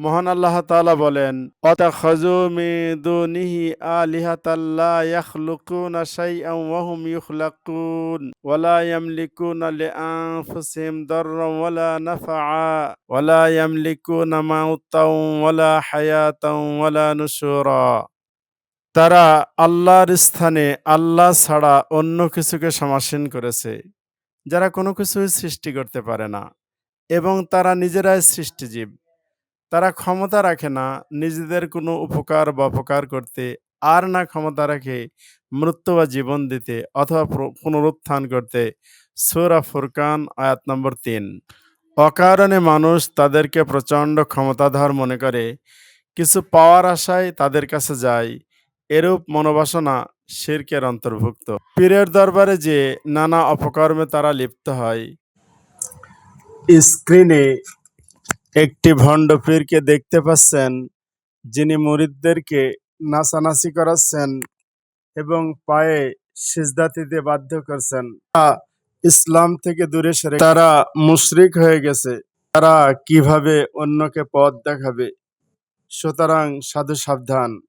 মহান আল্লাহ তাআলা বলেন, "ওয়াতাখাযু মিন দুনিহি আলিহাতাল লা ইয়াখলুকুনা শাইআন ওয়া হুম ইখলাকুন ওয়া লা ইয়ামলিকুনা লিআনফুসিহিম দাররান ওয়া লা নাফআ ওয়া লা ইয়ামলিকুনা মাউতান ওয়া লা হায়াতান ওয়া লা নুশুরা।" তারা আল্লাহর স্থানে আল্লাহ ছাড়া অন্য কিছুকে সমাসীন করেছে, যারা কোনো কিছুই সৃষ্টি করতে পারে না এবং তারা নিজেরাই সৃষ্টিজীব। তারা ক্ষমতা রাখে না নিজেদের কোনো উপকার বা অপকার করতে, আর না ক্ষমতা রাখে মৃত্যু বা জীবন দিতে অথবা পুনরুত্থান করতে। সূরা ফুরকান আয়াত নম্বর ৩। অকারণে মানুষ তাদেরকে প্রচণ্ড ক্ষমতাধর মনে করে কিছু পাওয়ার আশায় তাদের কাছে যায়। এরূপ মনোবাসনা শিরকের অন্তর্ভুক্ত। পীরের দরবারে যে নানা অপকর্মে তারা লিপ্ত হয়। স্ক্রিনে একটি ভণ্ড পীরকে দেখতে পাচ্ছেন, যিনি মুরিদদেরকে নাচানাচি করাচ্ছেন এবং পায়ে সিজদা দিতে বাধ্য করছেন। ইসলাম থেকে দূরে সরে তারা মুশরিক হয়ে গেছে। তারা কিভাবে অন্যকে পথ দেখাবে? সুতরাং সাধু সাবধান।